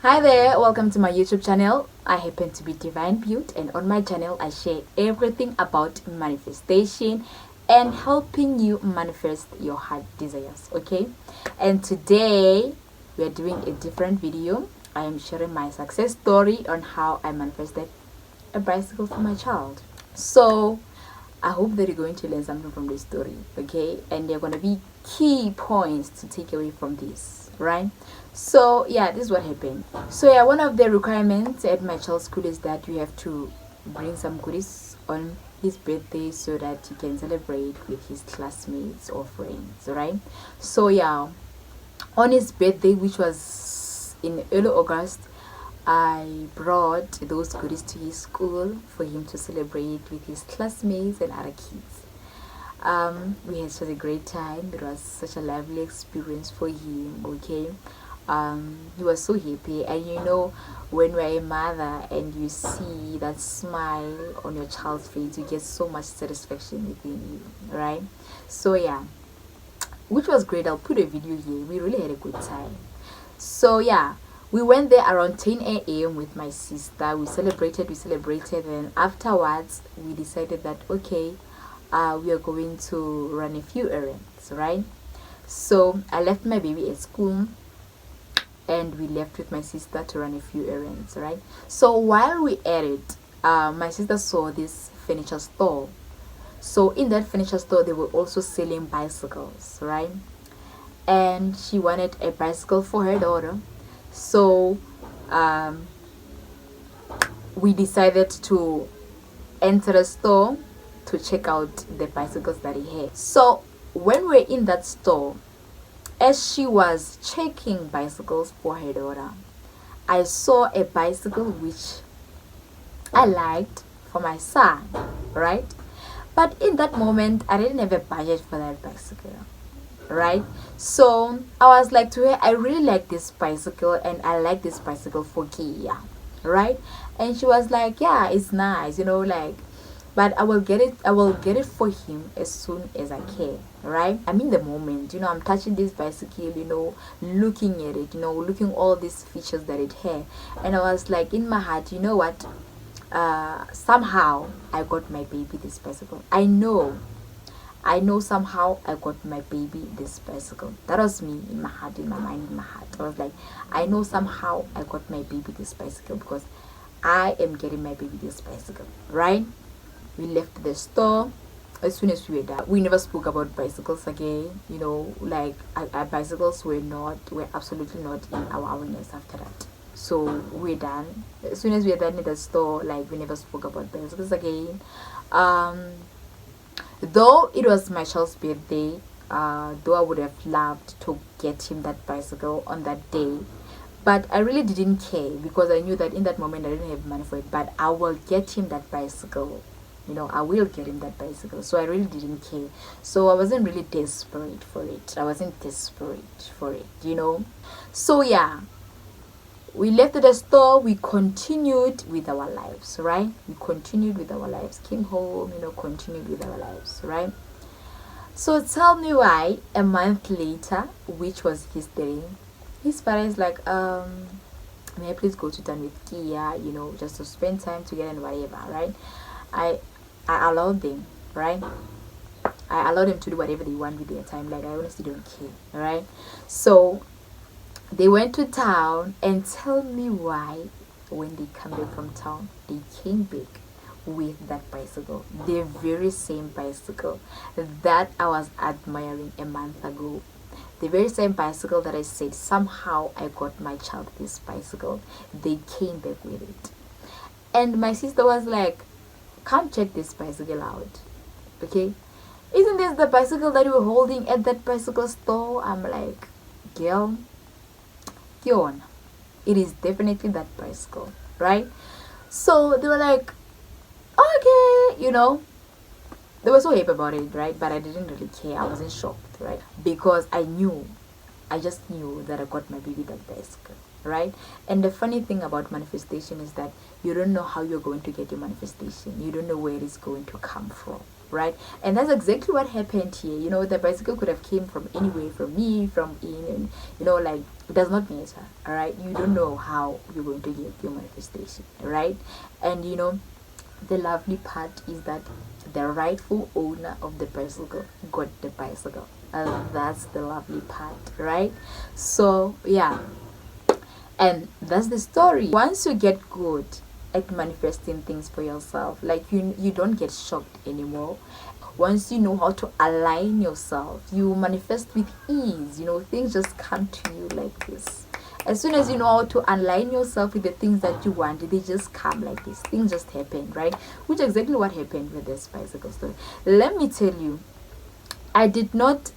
Hi there, welcome to my YouTube channel. I happen to be Divine Beaut, and on my channel I share everything about manifestation and helping you manifest your heart desires. Okay, and today we are doing a different video. I am sharing my success story on how I manifested a bicycle for my child. So I hope that you're going to learn something from this story, okay? And there are going to be key points to take away from this, right? So yeah, this is what happened. So yeah, one of the requirements at my child's school is that you have to bring some goodies on his birthday so that he can celebrate with his classmates or friends, right? So yeah, on his birthday, which was in early August, I brought those goodies to his school for him to celebrate with his classmates and other kids. We had such a great time. It was such a lovely experience for him. Okay, he was so happy, and you know, when you're a mother and you see that smile on your child's face, you get so much satisfaction within you, right? So yeah, which was great. I'll put a video here. We really had a good time. So yeah, we went there around 10 a.m. with my sister. We celebrated, and afterwards we decided that okay, we are going to run a few errands, right? So I left my baby at school and we left with my sister to run a few errands, right? So while we at it, my sister saw this furniture store. So in that furniture store they were also selling bicycles, right? And she wanted a bicycle for her daughter. So um, we decided to enter the store to check out the bicycles that he had. So when we were in that store, as she was checking bicycles for her daughter, I saw a bicycle which I liked for my son, right? But in that moment I didn't have a budget for that bicycle, right? So I was like to her, I really like this bicycle and I like this bicycle for Kia, right? And she was like, yeah, it's nice, like, but I will get it for him as soon as I can, right? I'm in the moment, I'm touching this bicycle, looking at it, looking all these features that it had, and I was like in my heart, you know what, somehow I got my baby this bicycle. I know somehow I got my baby this bicycle. That was me in my heart, in my mind, in my heart. I was like, I know somehow I got my baby this bicycle because I am getting my baby this bicycle, right? We left the store. As soon as we were done, we never spoke about bicycles again. Like our bicycles were absolutely not in our awareness after that. So we're done. As soon as we're done in the store, like we never spoke about bicycles again. Though it was my child's birthday, though I would have loved to get him that bicycle on that day, but I really didn't care because I knew that in that moment I didn't have money for it. But I will get him that bicycle. I will get him that bicycle. So I really didn't care. So I wasn't really desperate for it. So yeah, we left the store. We continued with our lives, right? Came home, continued with our lives, right? So tell me why a month later, which was his day, his parents like, may I please go to town with Kia, just to spend time together and whatever, right? I I allowed them, right? I allowed them to do whatever they want with their time. Like, I honestly don't care, right? So they went to town, and tell me why when they come back from town, they came back with that bicycle, the very same bicycle that I was admiring a month ago, the very same bicycle that I said somehow I got my child this bicycle. They came back with it, and my sister was like, come check this bicycle out, okay? Isn't this the bicycle that you were holding at that bicycle store? I'm like, girl, Kion, it is definitely that bicycle, right? So they were like, okay, they were so happy about it, right? But I didn't really care. I wasn't shocked, right? Because I just knew that I got my baby that bicycle, right? And the funny thing about manifestation is that you don't know how you're going to get your manifestation. You don't know where it's going to come from, right? And that's exactly what happened here. The bicycle could have came from anywhere, from me, from in, like, it does not matter. All right, you don't know how you're going to get your manifestation, right? And the lovely part is that the rightful owner of the bicycle got the bicycle. That's the lovely part, right? So yeah, and that's the story. Once you get good at manifesting things for yourself, like you don't get shocked anymore. Once you know how to align yourself, you manifest with ease. Things just come to you like this. As soon as you know how to align yourself with the things that you want, they just come like this. Things just happen, right? Which is exactly what happened with this bicycle story. Let me tell you, I did not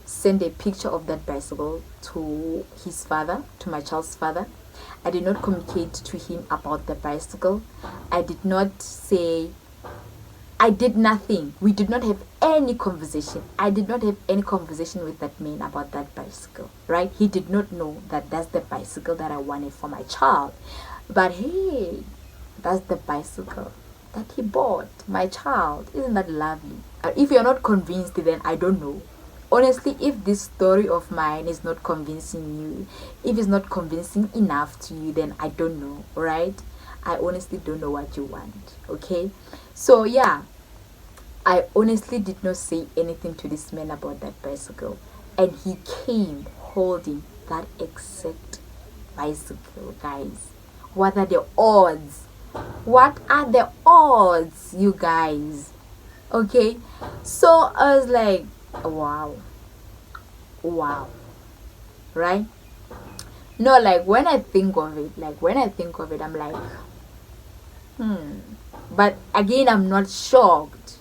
send a picture of that bicycle to his father, to my child's father. I did not communicate to him about the bicycle. I did not say, I did nothing. We did not have any conversation. I did not have any conversation with that man about that bicycle, right? He did not know that that's the bicycle that I wanted for my child. But hey, that's the bicycle that he bought my child. Isn't that lovely? If you're not convinced, then I don't know. Honestly, if this story of mine is not convincing you, if it's not convincing enough to you, then I don't know, right? I honestly don't know what you want, okay? So yeah, I honestly did not say anything to this man about that bicycle, and he came holding that exact bicycle, guys. What are the odds? What are the odds, you guys? Okay, so I was like, wow, right? No, like when I think of it, I'm like, but again, I'm not shocked,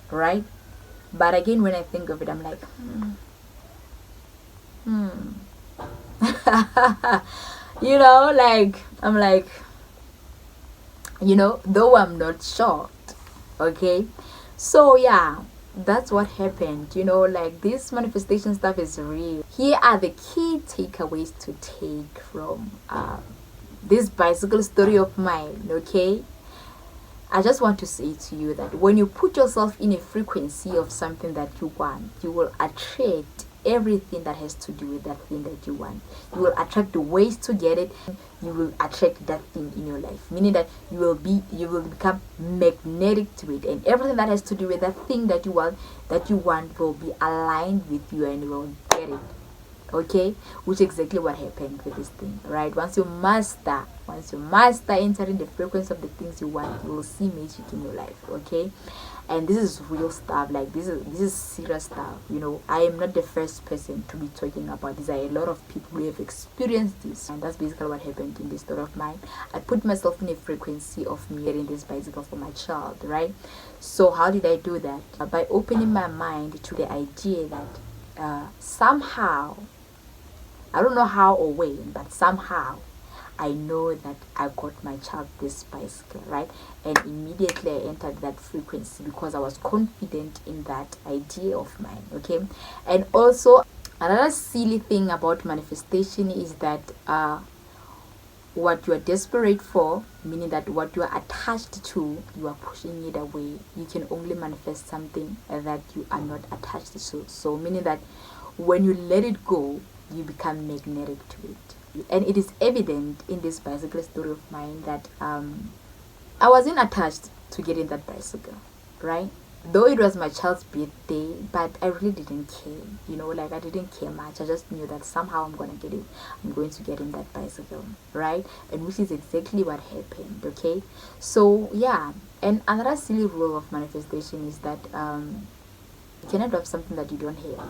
right? But again, when I think of it, I'm like, like, I'm like, though I'm not shocked, okay? So yeah, that's what happened. Like, this manifestation stuff is real. Here are the key takeaways to take from this bicycle story of mine, okay? I just want to say to you that when you put yourself in a frequency of something that you want, you will attract everything that has to do with that thing that you want. You will attract the ways to get it. You will attract that thing in your life, meaning that you will become magnetic to it, and everything that has to do with that thing that you want will be aligned with you, and you will get it. Okay, which is exactly what happened with this thing, right? Once you master entering the frequency of the things you want, you will see magic in your life. Okay, and this is real stuff. Like, this is serious stuff. I am not the first person to be talking about this. There are a lot of people who have experienced this, and that's basically what happened in this story of mine. I put myself in a frequency of me getting this bicycle for my child, right? So how did I do that? By opening my mind to the idea that somehow, I don't know how or when, but somehow I know that I got my child this bicycle, right? And immediately I entered that frequency because I was confident in that idea of mine, okay? And also, another silly thing about manifestation is that what you are desperate for, meaning that what you are attached to, you are pushing it away. You can only manifest something that you are not attached to. So meaning that when you let it go, you become magnetic to it. And it is evident in this bicycle story of mine that I wasn't attached to getting that bicycle, right? Though it was my child's birthday, but I really didn't care. Like, I didn't care much. I just knew that somehow I'm going to get him that bicycle, right? And which is exactly what happened. Okay, so yeah. And another silly rule of manifestation is that you cannot have something that you don't have.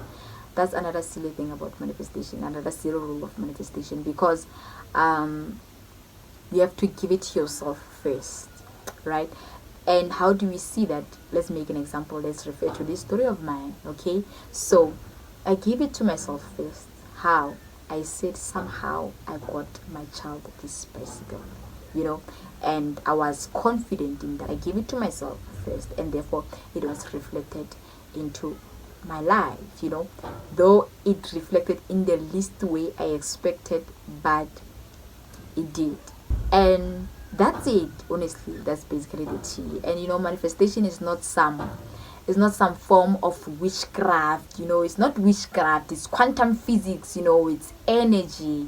That's another silly thing about manifestation, another silly rule of manifestation, because you have to give it to yourself first, right? And how do we see that? Let's make an example. Let's refer to this story of mine, okay? So I gave it to myself first. How? I said somehow I got my child this bicycle, and I was confident in that. I gave it to myself first, and therefore it was reflected into my life, though it reflected in the least way I expected, but it did. And That's it. Honestly, that's basically the tea. And manifestation is not some, it's not some form of witchcraft. It's not witchcraft, it's quantum physics. It's energy.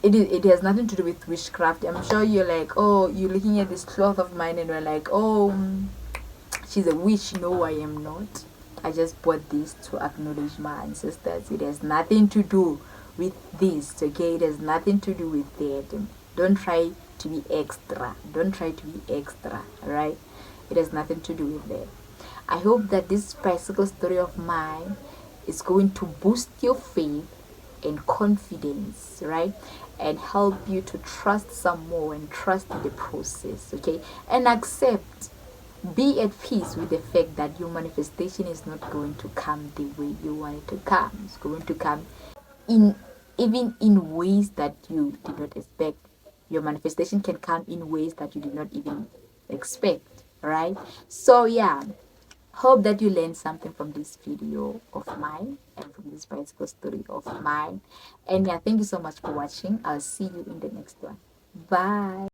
It has nothing to do with witchcraft. I'm sure you're like, oh, you're looking at this cloth of mine and you're like, oh, she's a witch. No, I am not. I just bought this to acknowledge my ancestors. It has nothing to do with this, okay? It has nothing to do with that. Don't try to be extra. Don't try to be extra, alright? It has nothing to do with that. I hope that this bicycle story of mine is going to boost your faith and confidence, right? And help you to trust some more and trust the process, okay? And accept, be at peace with the fact that your manifestation is not going to come the way you want it to come. It's going to come in, even in ways that you did not expect. Your manifestation can come in ways that you did not even expect, right? So yeah, hope that you learned something from this video of mine and from this bicycle story of mine. And yeah, thank you so much for watching. I'll see you in the next one. Bye.